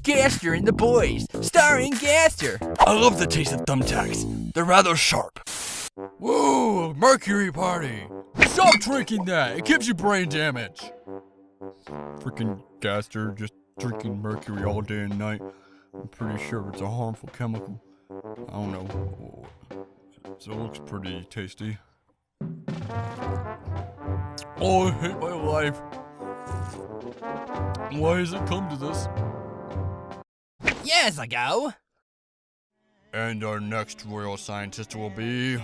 Gaster and the Boys, starring Gaster. I love the taste of thumbtacks. They're rather sharp. Whoa, mercury party. Stop drinking that. It gives you brain damage. Freaking Gaster just drinking mercury all day and night. I'm pretty sure it's a harmful chemical. I don't know. So it looks pretty tasty. Oh, I hate my life. Why has it come to this? Years ago. And our next royal scientist will be...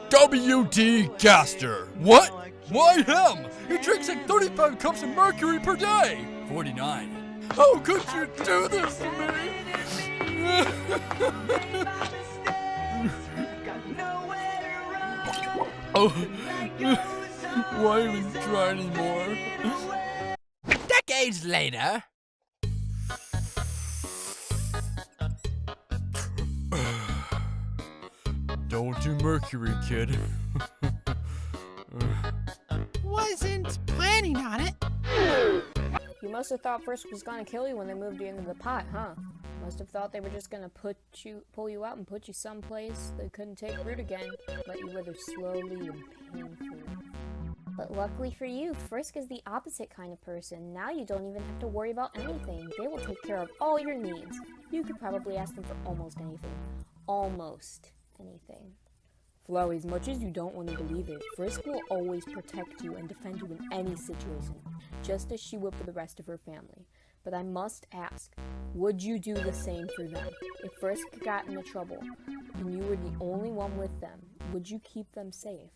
W.D. Gaster. What? Why him? He drinks like 35 cups of mercury per day. 49. How could you do this to me? Oh, why even try anymore? Decades later. Don't do mercury, kid. Wasn't planning on it. You must have thought Frisk was gonna kill you when they moved you into the pot, huh? Must have thought they were just gonna pull you out and put you someplace that couldn't take root again. Let you wither slowly and painfully. But luckily for you, Frisk is the opposite kind of person. Now you don't even have to worry about anything. They will take care of all your needs. You could probably ask them for almost anything. Almost anything. Flowey, as much as you don't want to believe it, Frisk will always protect you and defend you in any situation, just as she would for the rest of her family. But I must ask, would you do the same for them? If Frisk got into trouble, and you were the only one with them, would you keep them safe?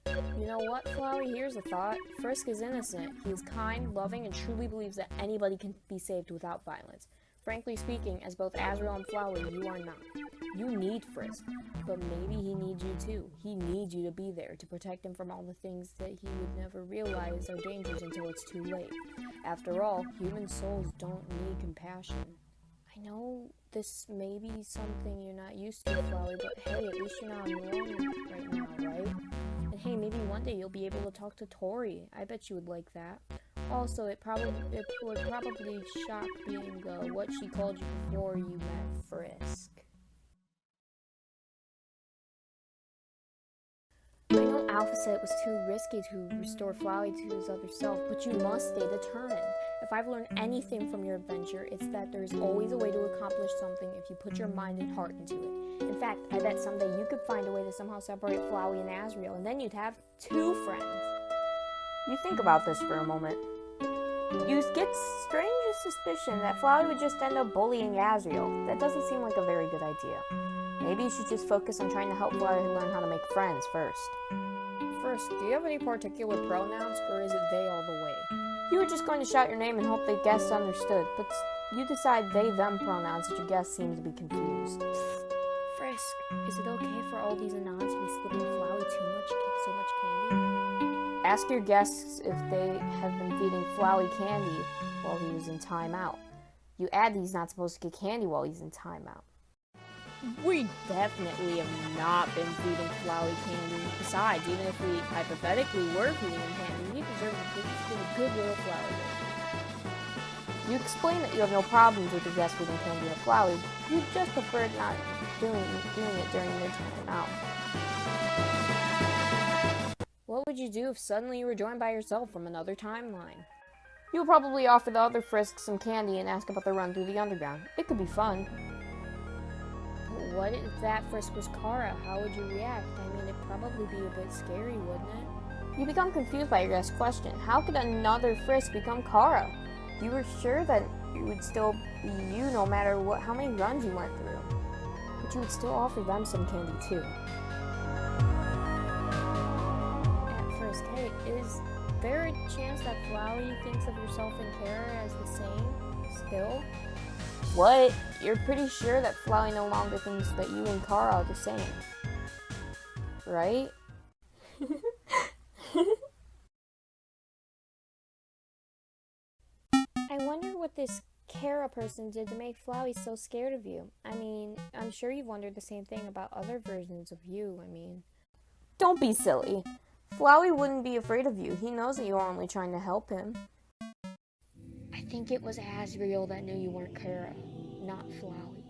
You know what, Flowey? Here's a thought. Frisk is innocent. He is kind, loving, and truly believes that anybody can be saved without violence. Frankly speaking, as both Azrael and Flowey, you are not. You need Frisk, but maybe he needs you too. He needs you to be there to protect him from all the things that he would never realize are dangers until it's too late. After all, human souls don't need compassion. I know this may be something you're not used to, Flowey, but hey, at least you're not alone right now, right? And hey, maybe one day you'll be able to talk to Tori. I bet you would like that. Also, it would probably shock being what she called you before you met Frisk. I know Alpha said it was too risky to restore Flowey to his other self, but you must stay determined. If I've learned anything from your adventure, it's that there's always a way to accomplish something if you put your mind and heart into it. In fact, I bet someday you could find a way to somehow separate Flowey and Azrael, and then you'd have 2 friends. You think about this for a moment. You get strange suspicion that Flowey would just end up bullying Azrael. That doesn't seem like a very good idea. Maybe you should just focus on trying to help Flowey learn how to make friends first. First, do you have any particular pronouns, or is it they all the way? You were just going to shout your name and hope the guests understood, but you decide they-them pronouns that your guests seem to be confused. Frisk, is it okay for all these Anons to be slipping Flowey so much candy? Ask your guests if they have been feeding Flowey candy while he was in timeout. You add that he's not supposed to get candy while he's in timeout. We definitely have not been feeding Flowey candy. Besides, even if we hypothetically were feeding him candy, he deserves a good little Flowey. You explain that you have no problems with your guests feeding candy to Flowey. You just prefer not doing it during their timeout. What would you do if suddenly you were joined by yourself from another timeline? You'll probably offer the other Frisk some candy and ask about the run through the underground. It could be fun. But what if that Frisk was Kara? How would you react? I mean, it'd probably be a bit scary, wouldn't it? You become confused by your guest's question. How could another Frisk become Kara? You were sure that it would still be you no matter how many runs you went through. But you would still offer them some candy too. Hey, is there a chance that Flowey thinks of yourself and Kara as the same, still? What? You're pretty sure that Flowey no longer thinks that you and Kara are the same, right? I wonder what this Kara person did to make Flowey so scared of you. I mean, I'm sure you've wondered the same thing about other versions of you, Don't be silly. Flowey wouldn't be afraid of you. He knows that you are only trying to help him. I think it was Asriel that knew you weren't Kara, not Flowey.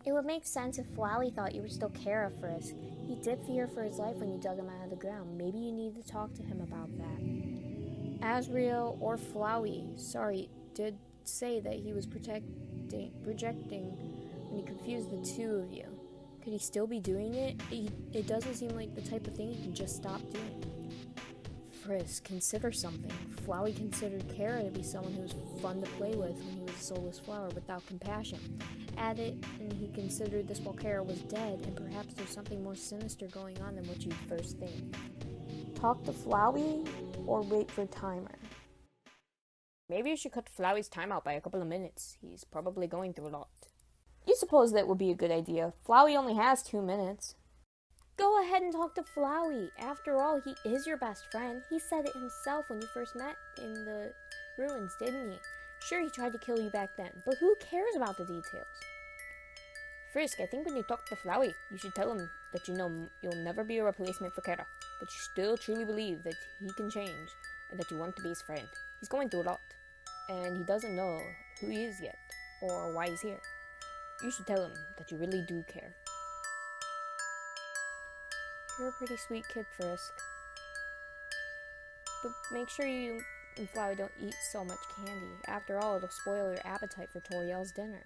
It would make sense if Flowey thought you were still Kara, Frisk. He did fear for his life when you dug him out of the ground. Maybe you need to talk to him about that. Asriel or Flowey, did say that he was projecting when he confused the two of you. Could he still be doing it? It doesn't seem like the type of thing he can just stop doing. Frisk, consider something. Flowey considered Kara to be someone who was fun to play with when he was a soulless flower without compassion. Add it, and he considered this while Kara was dead, and perhaps there's something more sinister going on than what you'd first think. Talk to Flowey, or wait for timer? Maybe you should cut Flowey's time out by a couple of minutes. He's probably going through a lot. You suppose that would be a good idea. Flowey only has 2 minutes. Go ahead and talk to Flowey. After all, he is your best friend. He said it himself when you first met in the ruins, didn't he? Sure, he tried to kill you back then, but who cares about the details? Frisk, I think when you talk to Flowey, you should tell him that you know you'll never be a replacement for Kara, but you still truly believe that he can change and that you want to be his friend. He's going through a lot, and he doesn't know who he is yet or why he's here. You should tell him that you really do care. You're a pretty sweet kid, Frisk. But make sure you and Flowey don't eat so much candy. After all, it'll spoil your appetite for Toriel's dinner.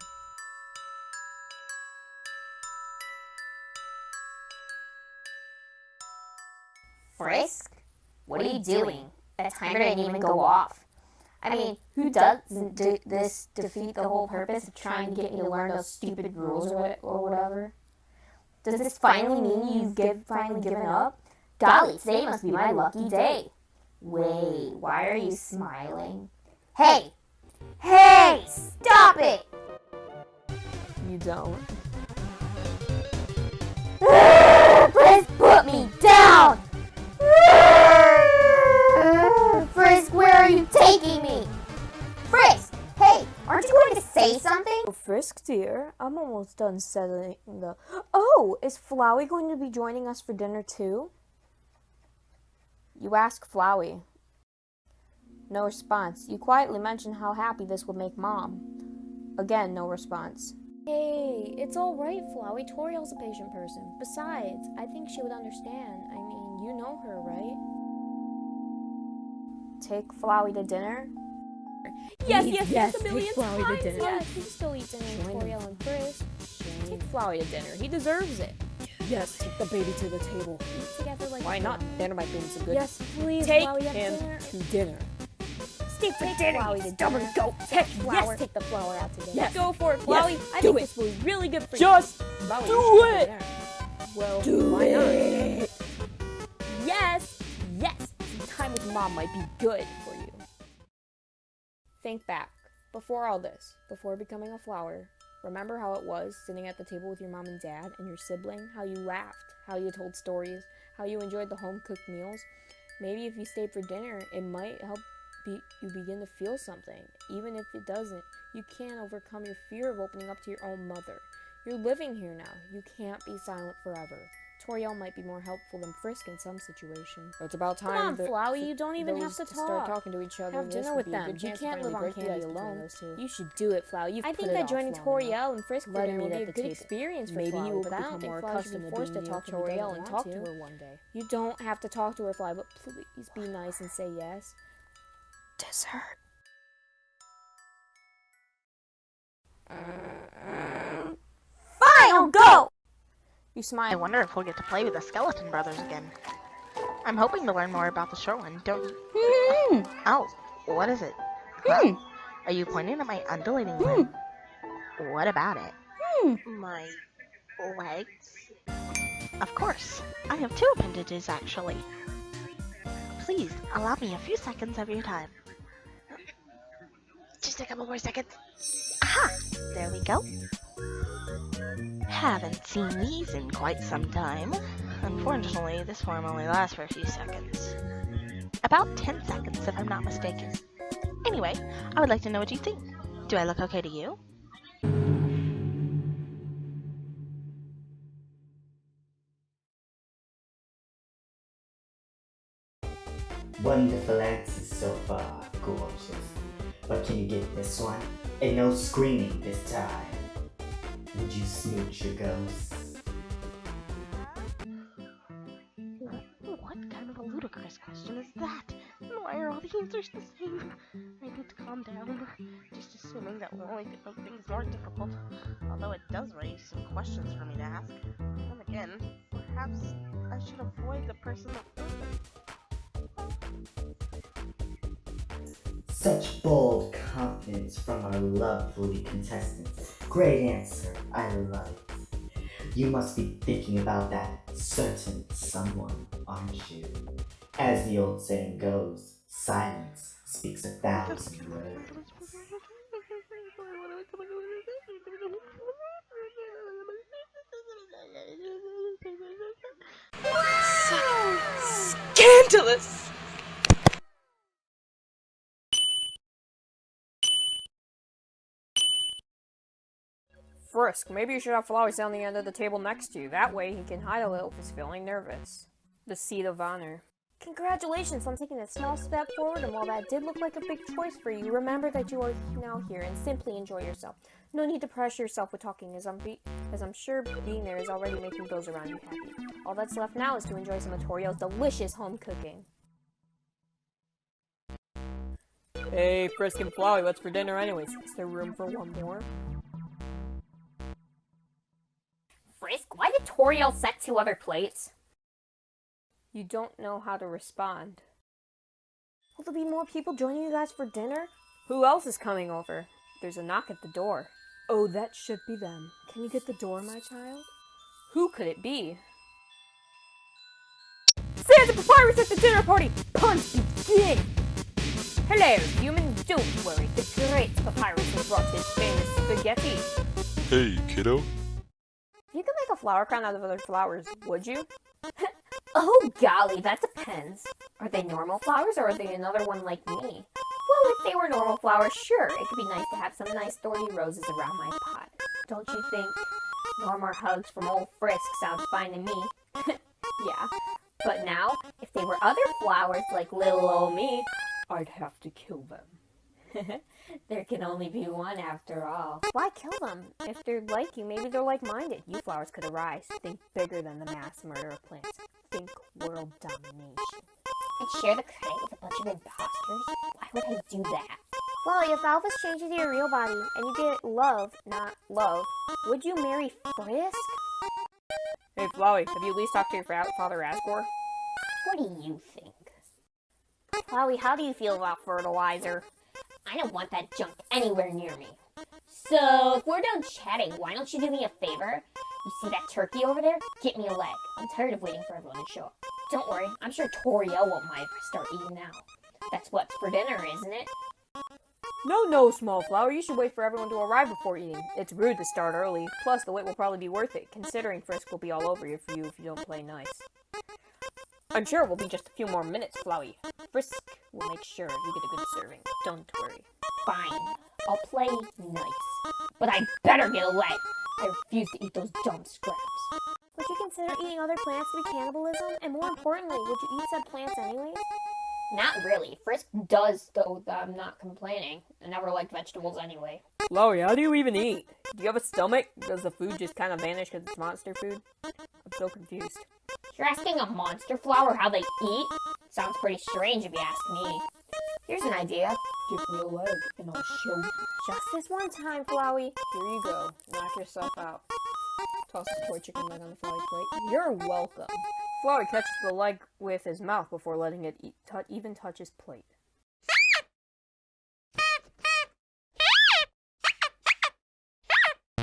Frisk? What are you doing? That timer didn't even go off. I mean, who doesn't this defeat the whole purpose of trying to get me to learn those stupid rules or whatever? Does this finally mean you've finally given up? Golly, today must be my lucky day. Wait, why are you smiling? Hey! Hey! Stop it! You don't. Frisk, put me down! Frisk, where are you taking me? Frisk! Hey, aren't you going to say something? Frisk, dear, I'm almost done settling the... Oh, is Flowey going to be joining us for dinner too? You ask Flowey. No response. You quietly mention how happy this would make Mom. Again, no response. Hey, it's alright, Flowey. Toriel's a patient person. Besides, I think she would understand. I mean, you know her, right? Take Flowey to dinner? Yes, a million take Flowey to dinner. Yes, he can still eat dinner with Toriel and Frisk. Take Flowey to dinner. He deserves it. Yes, take the baby to the table. Eat together like Why not? Dinner might be some good. Yes, please. Take Flowey, have him dinner. to dinner. Take Flowey to Stubborn dinner. goat. Take Flower. Yes. Take the flower out to dinner. Yes. Go for it, Yes. Flowey. I Do think it. this will be really good for Just you. Flowey, do you should it. dinner. Well, Do why it. not? Yes. Some time with Mom might be good for you. Think back. Before all this, before becoming a flower, remember how it was sitting at the table with your mom and dad and your sibling? How you laughed, how you told stories, how you enjoyed the home-cooked meals? Maybe if you stayed for dinner, it might help you begin to feel something. Even if it doesn't, you can't overcome your fear of opening up to your own mother. You're living here now. You can't be silent forever. Toriel might be more helpful than Frisk in some situations. It's about time. Come on, that Flowey, you don't even have those to start talk. talking to each other. Have This dinner would with be a them. good You chance to can't live finally on break the candy ice between alone. those two. You should do it, Flowey. You've I put think it that off joining long enough. Toriel and Frisk for Let dinner him would eat be at a the good table. experience for Maybe Flowey, you will but I don't become think more Flowey should accustomed be to forced to being talk to near if you Toriel don't and want talk to. to her one day. You don't have to talk to her, Flowey, but please be nice and say yes. Dessert. Fine, I'll go! You I smile. wonder if we'll get to play with the Skeleton Brothers again. I'm hoping to learn more about the short one, don't you? Oh, what is it? Huh? Are you pointing at my undulating limb? What about it? My legs? Of course. I have 2 appendages, actually. Please, allow me a few seconds of your time. Just a couple more seconds. Aha! There we go. Haven't seen these in quite some time. Unfortunately, this form only lasts for a few seconds. About 10 seconds, if I'm not mistaken. Anyway, I would like to know what you think. Do I look okay to you? Wonderful answers so far, gorgeous. But can you get this one? And no screaming this time. Would you smooch your ghost? What kind of a ludicrous question is that? And why are all the answers the same? I need to calm down. Just assuming that will only make things more difficult. Although it does raise some questions for me to ask. And again, perhaps I should avoid the person that Such bold confidence from our lovely contestants. Great answer. I love it. You must be thinking about that certain someone, aren't you? As the old saying goes, silence speaks 1,000 words. Scandalous! Frisk, maybe you should have Flowers down the end of the table next to you. That way he can hide a little if he's feeling nervous. The seat of honor. Congratulations on taking a small step forward, and while that did look like a big choice for you, remember that you are now here and simply enjoy yourself. No need to pressure yourself with talking, as I'm sure being there is already making those around you happy. All that's left now is to enjoy some of Toriel's delicious home cooking. Hey, Frisk and Flowey, what's for dinner anyways? Is there room for one more? Frisk, why did Toriel set 2 other plates? You don't know how to respond. Will there be more people joining you guys for dinner? Who else is coming over? There's a knock at the door. Oh, that should be them. Can you get the door, my child? Who could it be? Santa Papyrus at the dinner party! Puns begin! Hello, human. Don't worry. The great Papyrus has brought his famous spaghetti. Hey, kiddo. You could make a flower crown out of other flowers, would you? Oh golly, that depends. Are they normal flowers or are they another one like me? Well, if they were normal flowers, sure, it could be nice to have some nice thorny roses around my pot. Don't you think? No more hugs from old Frisk sounds fine to me. Yeah, but now, if they were other flowers like little old me, I'd have to kill them. there can only be one after all. Why kill them? If they're like you, maybe they're like-minded. You flowers could arise. Think bigger than the mass murder of plants. Think world domination. And share the credit with a bunch of imposters? Why would I do that? Well, if Alphys changes to your real body and you get love, not love, would you marry Frisk? Hey, Flowey, have you at least talked to your father, Asgore? What do you think? Chloe, how do you feel about fertilizer? I don't want that junk anywhere near me. So, if we're done chatting, why don't you do me a favor? You see that turkey over there? Get me a leg. I'm tired of waiting for everyone to show up. Don't worry, I'm sure Toriel won't mind if I start eating now. That's what's for dinner, isn't it? No, Small Flower. You should wait for everyone to arrive before eating. It's rude to start early. Plus, the wait will probably be worth it, considering Frisk will be all over you if you don't play nice. I'm sure it will be just a few more minutes, Flowey. Frisk will make sure you get a good serving. Don't worry. Fine. I'll play nice. But I better get a leg. I refuse to eat those dumb scraps. Would you consider eating other plants to be cannibalism? And more importantly, would you eat said plants anyways? Not really. Frisk does, though I'm not complaining. I never liked vegetables anyway. Flowey, how do you even eat? Do you have a stomach? Does the food just kind of vanish because it's monster food? I'm so confused. You're asking a monster flower how they eat? Sounds pretty strange if you ask me. Here's an idea. Give me a leg, and I'll show you. Just this one time, Flowey. Here you go. Knock yourself out. Toss the toy chicken leg on the Flowey plate. You're welcome. Flowey catches the leg with his mouth before letting it even touch his plate.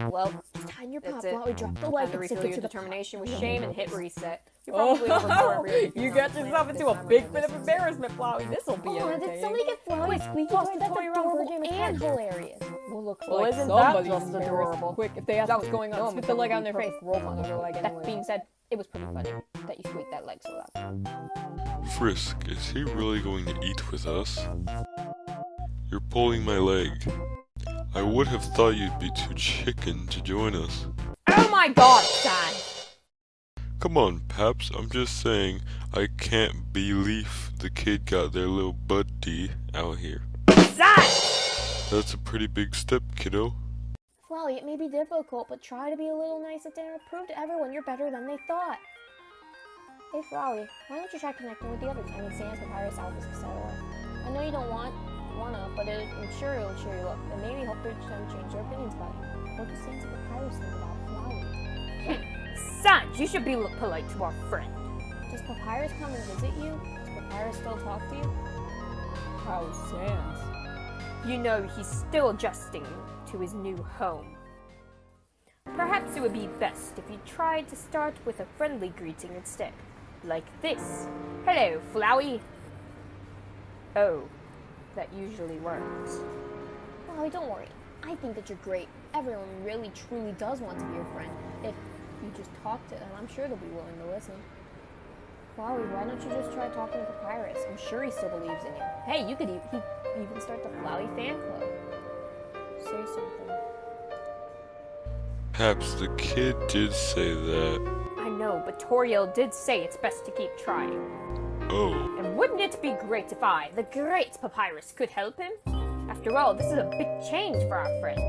Well, Time your that's pop, it. Flowey. Drop the Time leg to and stick refill it your to the determination with shame and hit reset. Oh, You got yourself into a big bit of embarrassment, Flowey. This'll be Oh, did entertaining. somebody get Flowey squeaky Toss toy? the That's toy around adorable for Jim and hilarious. Well, looks Well, like isn't that somebody's just embarrassed. adorable? Quick, if they ask That what's was going on, dumb. spit Put the the leg leg on their face. Roll on their leg That anyway. being said, it was pretty funny that you squeaked that leg so loud. Frisk, is he really going to eat with us? You're pulling my leg. I would have thought you'd be too chicken to join us. Oh my god, son! Come on, Paps, I'm just saying, I can't believe the kid got their little buddy out here. Son! That's a pretty big step, kiddo. Flowey, it may be difficult, but try to be a little nice at dinner. Prove to everyone you're better than they thought. Hey, Flowey, why don't you try connecting with the others? I mean, Sans, Papyrus, Alphys, etc. I know you don't wanna, but I'm sure it'll cheer you up, and maybe help them change their opinions about you. What does Sans and Papyrus think about Flowey? Sans, you should be polite to our friend. Does Papyrus come and visit you? Does Papyrus still talk to you? How Sans? You know he's still adjusting to his new home. Perhaps it would be best if you tried to start with a friendly greeting instead. Like this. Hello, Flowey. Oh, that usually works. Flowey, don't worry. I think that you're great. Everyone really, truly does want to be your friend. If you just talk to them, I'm sure they'll be willing to listen. Flowey, why don't you just try talking to Papyrus? I'm sure he still believes in you. Hey, you could even start the Flowey fan club. Say something. Perhaps the kid did say that. I know, but Toriel did say it's best to keep trying. Oh, And wouldn't it be great if I, the great Papyrus, could help him? After all, this is a big change for our friend.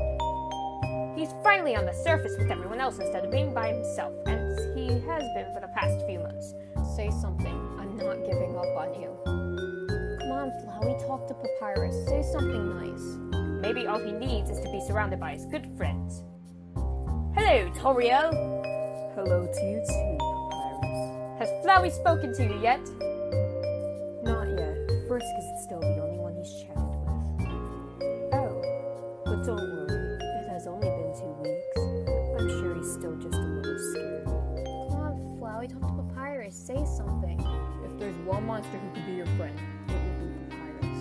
He's finally on the surface with everyone else instead of being by himself, as he has been for the past few months. Say something. I'm not giving up on you. Come on, Flowey, talk to Papyrus. Say something nice. Maybe all he needs is to be surrounded by his good friends. Hello, Toriel! Hello to you too, Papyrus. Has Flowey spoken to you yet? Not yet. Frisk is still the only one he's chatted with. Oh, But don't worry, it has only been 2 weeks. I'm sure he's still just a little scared. Come on, Flowey, talk to Papyrus. Say something. If there's one monster who could be your friend, it would be Papyrus.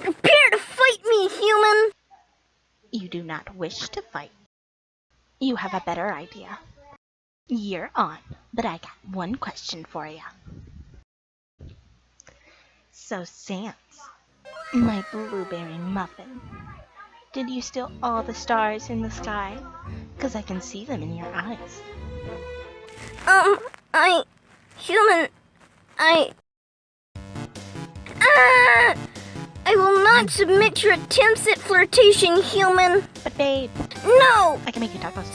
Prepare to fight me, human! You do not wish to fight. You have a better idea. You're on, but I got one question for you. So, Sans, my blueberry muffin, did you steal all the stars in the sky? 'Cause I can see them in your eyes. I will not submit your attempts at flirtation, human. But babe, No! I can make you talk about